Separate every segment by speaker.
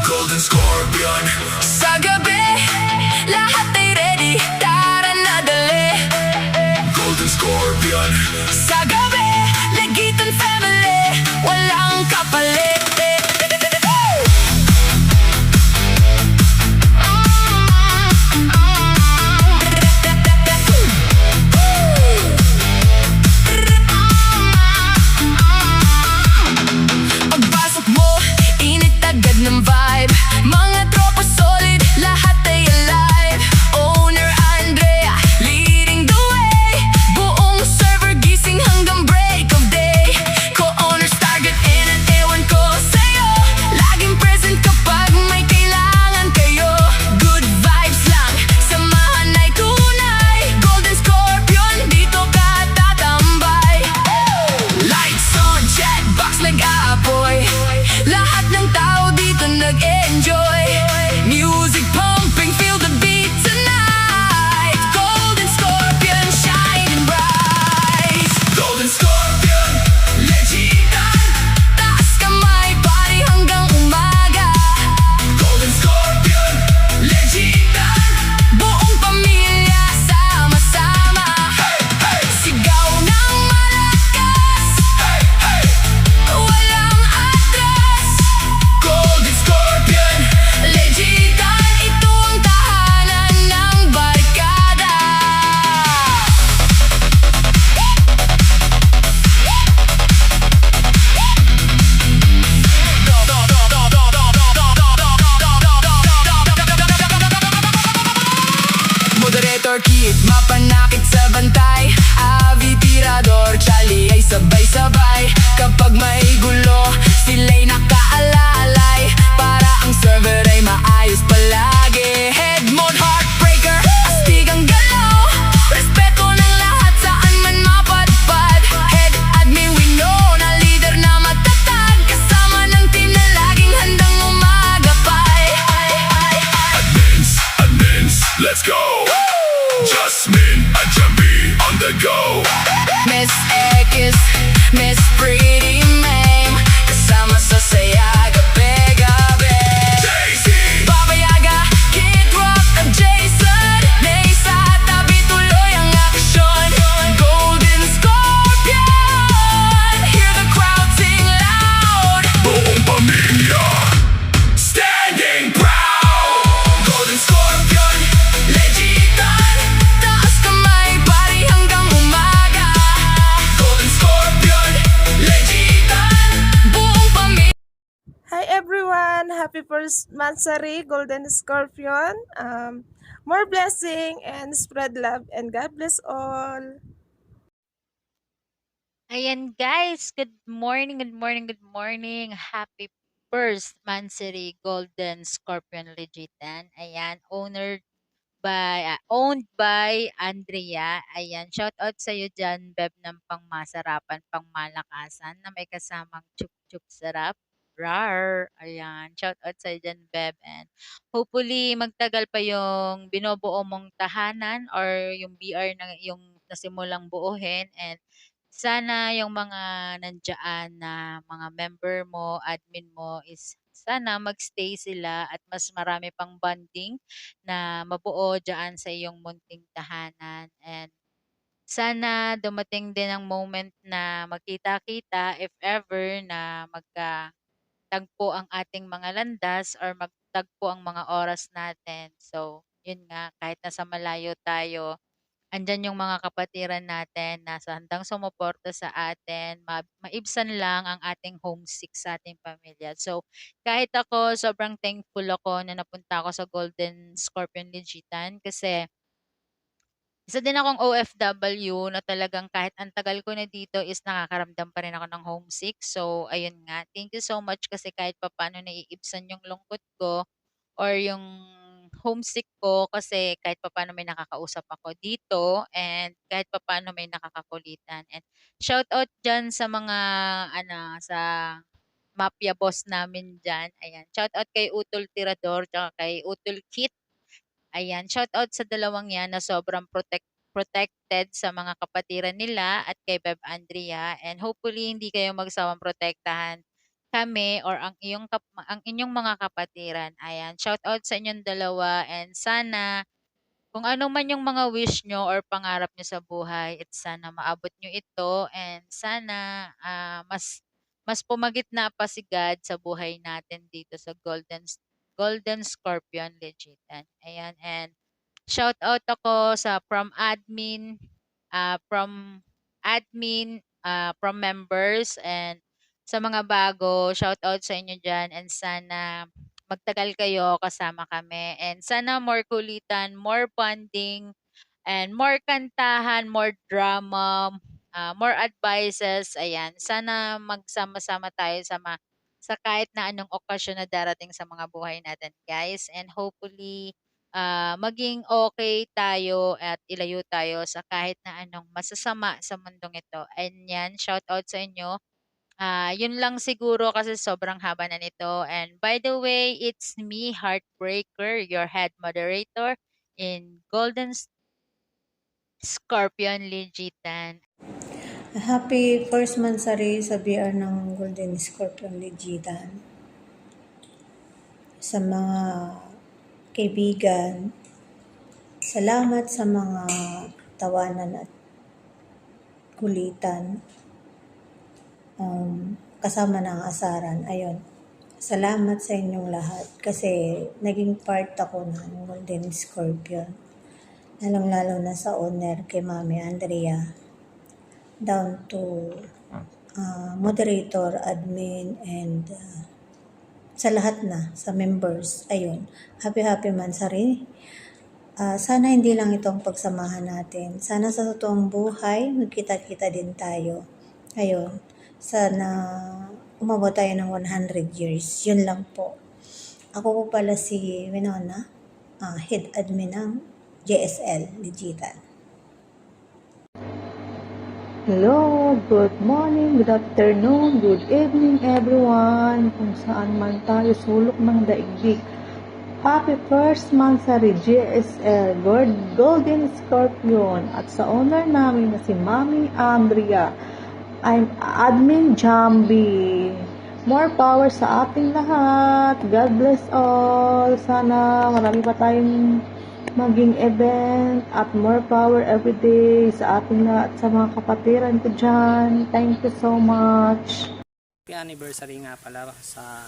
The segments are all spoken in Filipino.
Speaker 1: Golden Scorpion.
Speaker 2: Sa gabi, lahat ay ready, tara na dali.
Speaker 1: Golden Scorpion.
Speaker 2: Sa gabi, Legitan family, walang kapalit. Pagpasok mo, init agad ng vibe. Mga tropa solid, lahat ay alive. Owner Andrea, leading the way. Buong server gising hanggang break of day. Co-owners target in at ewan ko sa'yo. Laging present kapag may kailangan kayo. Good vibes lang, samahan ay tunay. Golden Scorpion, dito ka tatambay. Lights on, chatbox nag-aapoy. Lahat ng tao dito nag-enjoy. Music pumping, feel the beat tonight. Golden Scorpion, shining bright.
Speaker 1: Golden Scorpion.
Speaker 2: Legitan, taas kamay, party hanggang umaga.
Speaker 1: Golden Scorpion.
Speaker 2: Legitan, buong pamilya sama-sama. Sigaw ng malakas, walang atras.
Speaker 1: Golden Scorpion.
Speaker 2: Legitan, ito ang tahanan ng barkada. Moderator Kid, mapanakit sa bantay. Avi, Tirador, Charlie ay sabay-sabay. Kapag may gulo, sila'y nakaalalay. Para ang server ay maayos palagi. Head mode, heartbreaker, astig ang galaw. Respeto ng lahat, saan man mapadpad. Head admin, we know na leader na matatag. Kasama ng team na laging handang umagapay.
Speaker 1: Admins, let's go. Jasmine and Jamie on the go.
Speaker 2: Miss X, Miss Pretty Mame, kasama sa saya gabi-gabi.
Speaker 1: Daisy.
Speaker 2: Baba Yaga, Kid Rock at Jason, Nasa tabi tuloy ang aksyon. Golden Scorpion, hear the crowd sing loud.
Speaker 1: Buong pamilya standing proud. Golden Scorpion.
Speaker 2: Legitan, taas kamay, party hanggang umaga.
Speaker 1: Golden Scorpion.
Speaker 2: Legitan, buong pamilya.
Speaker 3: Hi everyone! Happy first Mansari Golden Scorpion. More blessing and spread love and God bless all.
Speaker 4: Ayan guys, good morning, good morning, good morning. Happy first Mansari Golden Scorpion Legitan. Ayan, owned by Andrea. Ayan, shout out sa iyo dyan, Beb, ng pangmasarapan, pangmalakasan na may kasamang chup-chup sarap. Rar! Ayan, shout out sa iyo dyan, Beb. And hopefully, magtagal pa yung binubuo mong tahanan or yung BR na yung nasimulang buuhin. And sana yung mga nandiyan na mga member mo, admin mo is sana magstay sila at mas marami pang bonding na mabuo dyan sa iyong munting tahanan. And sana dumating din ang moment na magkita-kita if ever na magkatagpo ang ating mga landas or magtagpo ang mga oras natin. So, yun nga, kahit nasa malayo tayo, andyan yung mga kapatiran natin na handang sumuporta sa atin, maibsan lang ang ating homesick sa ating pamilya. So, kahit ako, sobrang thankful ako na napunta ako sa Golden Scorpion Legitan kasi isa din akong OFW na talagang kahit ang tagal ko na dito is nakakaramdam pa rin ako ng homesick. So, ayun nga. Thank you so much kasi kahit papaano naiibsan yung lungkot ko or yung homesick ko kasi kahit papaano may nakakausap ako dito and kahit papaano may nakakakulitan. And shout out dyan sa mga sa mafia boss namin dyan. Ayan. Shout out kay Utol Tirador tsaka kay Utol Kit. Ayan, shout out sa dalawang 'yan na sobrang protected sa mga kapatiran nila at kay Beb Andrea and hopefully hindi kayo magsawang protektahan kami or ang inyong mga kapatiran. Ayan, shout out sa inyong dalawa and sana kung ano man yung mga wish nyo or pangarap nyo sa buhay, it's sana maabot nyo ito and sana mas pumagitna pa si God sa buhay natin dito sa Golden Scorpion Legitan. Ayan, and shout out ako sa from members and sa mga bago, shout out sa inyo dyan and sana magtagal kayo kasama kami and sana more kulitan, more bonding, and more kantahan, more drama, more advices. Ayan, sana magsama-sama tayo sa kahit na anong okasyon na darating sa mga buhay natin, guys. And hopefully, maging okay tayo at ilayo tayo sa kahit na anong masasama sa mundong ito. And yan, shout out sa inyo. Yun lang siguro kasi sobrang haba na nito. And by the way, it's me, Heartbreaker, your head moderator in Scorpion Legitan.
Speaker 5: Happy first Mansari sa BR ng Golden Scorpion Legitan. Sa mga kaibigan, salamat sa mga tawanan at kulitan. Kasama ng asaran. Ayun. Salamat sa inyong lahat kasi naging part ako ng Golden Scorpion. Lalong-lalo na sa owner kay Mami Andrea. Down to moderator, admin, and sa lahat na, sa members. Ayun. Happy Mansari. Sana hindi lang itong pagsamahan natin. Sana sa totoong buhay, magkita-kita din tayo. Ayun. Sana umabot tayo ng 100 years. Yun lang po. Ako po pala si Winona, head admin ng JSL Legitan.
Speaker 6: Hello, good morning, good afternoon, good evening everyone, kung saan man tayo sulok ng daigdig. Happy first Mansari JSL Golden Scorpion at sa owner namin na si Mami Andrea. I'm Admin Jambi. More power sa ating lahat. God bless all. Sana marami pa tayong maging event at more power every day sa ating lahat, sa mga kapatiran ko dyan. Thank you so much.
Speaker 7: Happy anniversary nga pala sa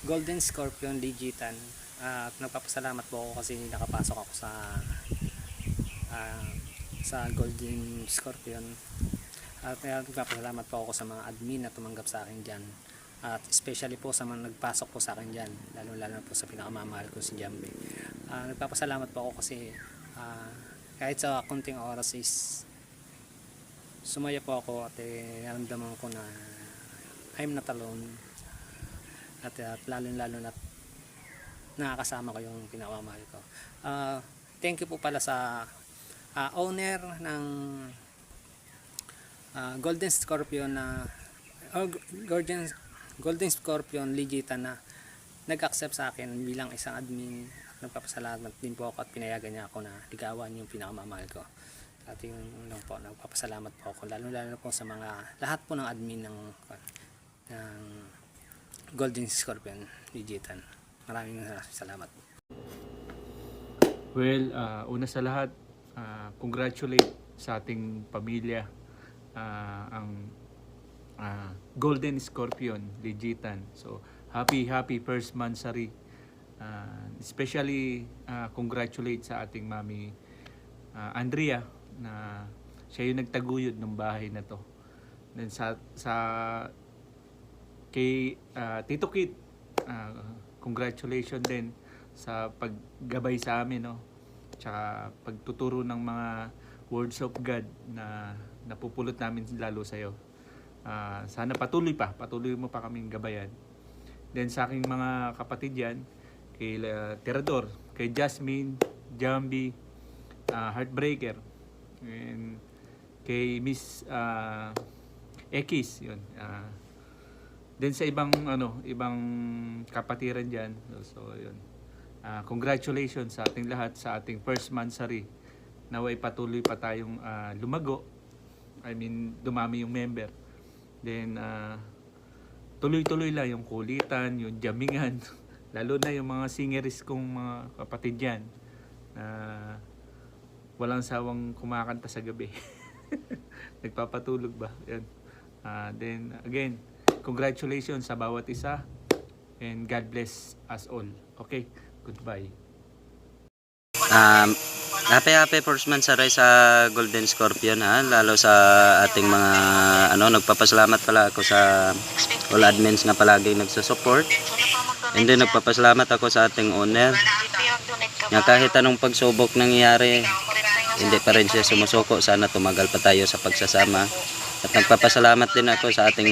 Speaker 7: Golden Scorpion Legitan. Nagpapasalamat po ako kasi nakapasok ako sa Golden Scorpion. At nagpapasalamat po ako sa mga admin na tumanggap sa akin dyan. At especially po sa mga nagpasok po sa akin dyan, lalo-lalo po sa pinakamamahal ko si Jambi. Nagpapasalamat po ako kasi kahit sa konting oras is sumaya po ako at naramdaman ko na I'm not alone. At lalo-lalo na nakakasama ko yung pinakamamahal ko. Thank you po pala sa owner ng Golden Scorpion na Golden Scorpion Legitan na nag-accept sa akin bilang isang admin. Nagpapasalamat din po ako at pinayagan niya ako na ligawan yung pinakamamahal ko. At yun lang po, nagpapasalamat po ako lalo po sa mga lahat po ng admin ng Golden Scorpion Legitan. Maraming salamat.
Speaker 8: Well, una sa lahat, congratulate sa ating pamilya ang Golden Scorpion Legitan. So, happy first Mansari. Especially congratulate sa ating Mami Andrea na siya yung nagtaguyod ng bahay na to. Then sa kay Tito Kit, congratulations din sa paggabay sa amin, no? Tsaka pagtuturo ng mga words of God na napupulot namin lalo sa'yo. Sana patuloy mo pa kaming gabayan. Then sa aking mga kapatid yan, kay Tirador, kay Jasmine, Jambi, Heartbreaker, and kay Miss Ekis, yun. Then sa ibang kapatiran diyan. So yun. Congratulations sa ating lahat sa ating first Mansari. Naway patuloy pa tayong lumago. I mean, dumami yung member. Then tuloy-tuloy lang yung kulitan, yung jamingan. Lalo na yung mga singeries kong mga kapatid dyan na walang sawang kumakanta sa gabi. Nagpapatulog ba? Yan. Then again, congratulations sa bawat isa and God bless us all. Okay, goodbye.
Speaker 9: Happy first month sa Golden Scorpion ha, lalo sa ating mga nagpapasalamat pala ako sa all admins nga palagi nagsusupport. And then nagpapasalamat ako sa ating owner na kahit anong pagsubok nangyayari, hindi pa rin siya sumusuko. Sana tumagal pa tayo sa pagsasama. At nagpapasalamat din ako sa ating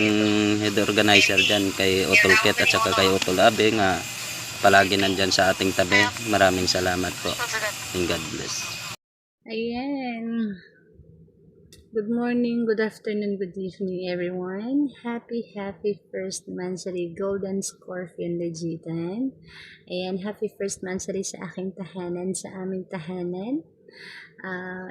Speaker 9: head organizer dyan, kay Utol Kit at saka kay Utol Abe nga palagi nandyan sa ating tabi. Maraming salamat po. And God bless.
Speaker 10: Ayan. Good morning, good afternoon, good evening everyone. Happy first monthsary Golden Scorpion Legitan. Ayan, happy first monthsary sa aking tahanan, sa aming tahanan.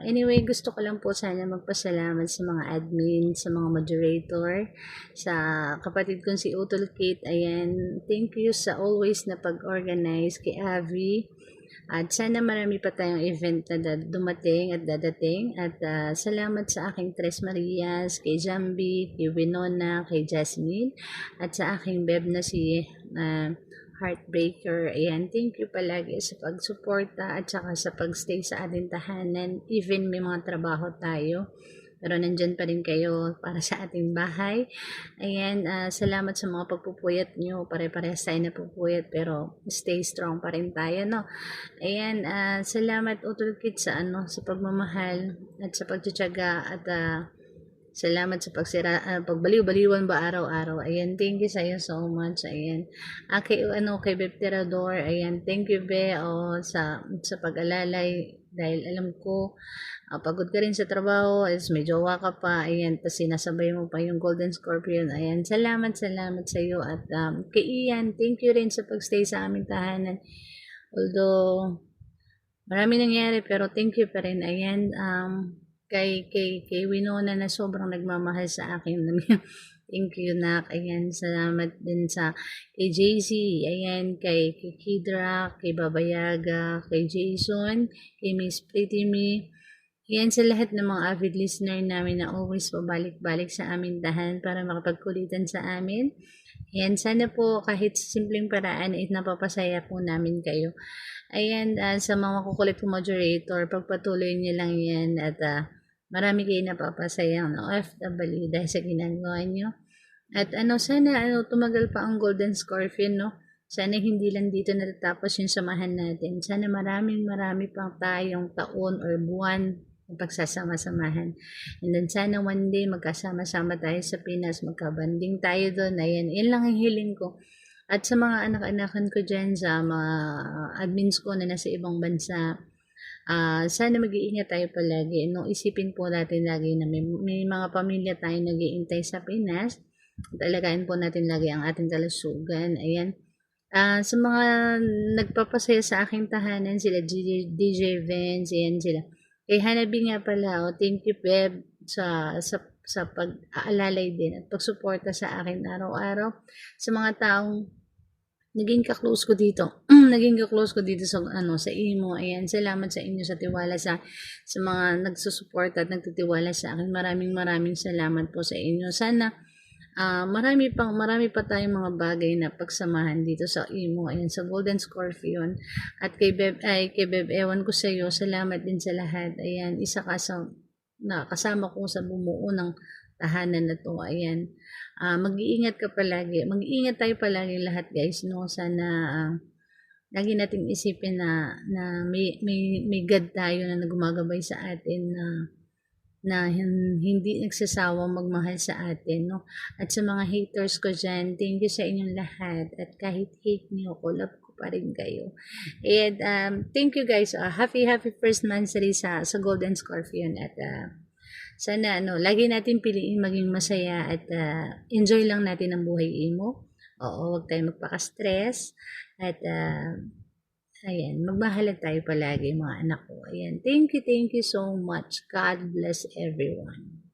Speaker 10: Anyway, gusto ko lang po sana magpasalamat sa mga admin, sa mga moderator, sa kapatid kong si Utol Kate. Ayan, thank you sa always na pag-organize kay Avi. At sana marami pa tayong event na dumating at dadating. At salamat sa aking Tres Marias, kay Jambi, kay Winona, kay Jasmine, at sa aking beb na si Heartbreaker. Ayan, thank you palagi sa pagsuporta at saka sa pagstay sa ating tahanan. Even may mga trabaho tayo, pero nandyan pa rin kayo para sa ating bahay. Ayan, salamat sa mga pagpupuyat nyo. Pare-parehas tayo na pupuyat, pero stay strong pa rin tayo, no? Ayan, salamat Utol Kit sa sa pagmamahal at sa pagtsatsaga at salamat sa pagbaliw-baliwan ba araw-araw. Ayan, thank you sa iyo so much. Ayan. Kay Beb Tirador, ayan, thank you Be sa pag-alalay dahil alam ko pagod ka rin sa trabaho, may jowa ka pa, ayan, tapos sinasabay mo pa yung Golden Scorpion. Ayan, salamat sa iyo at kay Ian, thank you rin sa pagstay sa aming tahanan. Although marami nangyari, pero thank you pa rin. Ayan, kay Winona na sobrang nagmamahal sa akin. Thank you, Nak. Ayan, salamat din kay JC, ayan, kay Kidra, kay Babayaga, kay Jason, kay Miss Pretty Me. Ayan, sa lahat ng mga avid listener namin na always pabalik-balik sa aming tahanan para makapagkulitan sa amin. Ayan, sana po kahit simpleng paraan ay napapasaya po namin kayo. Ayan, sa mga kukulit ko moderator, pagpatuloy niyo lang yan at marami kayo napapasayang na OFW dahil sa ginagawa nyo. At sana tumagal pa ang Golden Scorpion, no? Sana hindi lang dito natatapos yung samahan natin. Sana marami pang tayong taon or buwan ng pagsasama-samahan. And then sana one day magkasama-sama tayo sa Pinas, magkabanding tayo doon. Ayan, yan lang ang hiling ko. At sa mga anak-anakan ko dyan, sa mga admins ko na nasa ibang bansa, sana mag-iingat tayo palagi. Isipin po natin lagi na may mga pamilya tayo nag-iintay sa Pinas. At alagain po natin lagi ang ating kalusugan. Ayan. Sa mga nagpapasaya sa aking tahanan, sila DJ Vance, ayan sila. Kay Hanabi nga pala, thank you Beb sa pag-aalalay din at pagsuporta sa akin araw-araw. Sa mga taong naging ka-close ko dito. Sa imo. Ayan, salamat sa inyo sa tiwala sa mga nagsusuporta at nagtitiwala sa akin. Maraming salamat po sa inyo. Sana marami pa tayong mga bagay na pagsamahan dito sa imo. Ayan, sa Golden Scorpion. At kay Beb, ewan ko sa iyo. Salamat din sa lahat. Ayan, isa ka kasama ko sa bumuo ng tahanan na to. Ayan. Mag-iingat ka palagi. Mag-iingat tayo palagi lahat, guys, no? Sana lagi nating isipin na may God tayo na gumagabay sa atin na hindi nagsasawang magmahal sa atin, no? At sa mga haters ko dyan, thank you sa inyong lahat. At kahit hate niyo ko, love ko pa rin kayo. And thank you guys. Happy first monthsary sa Golden Scorpion. At sana lagi natin piliin maging masaya at enjoy lang natin ang buhay imo. Oo, huwag tayo magpaka-stress. At ayan, magmahalan tayo palagi mga anak ko. Ayan, thank you so much. God bless everyone.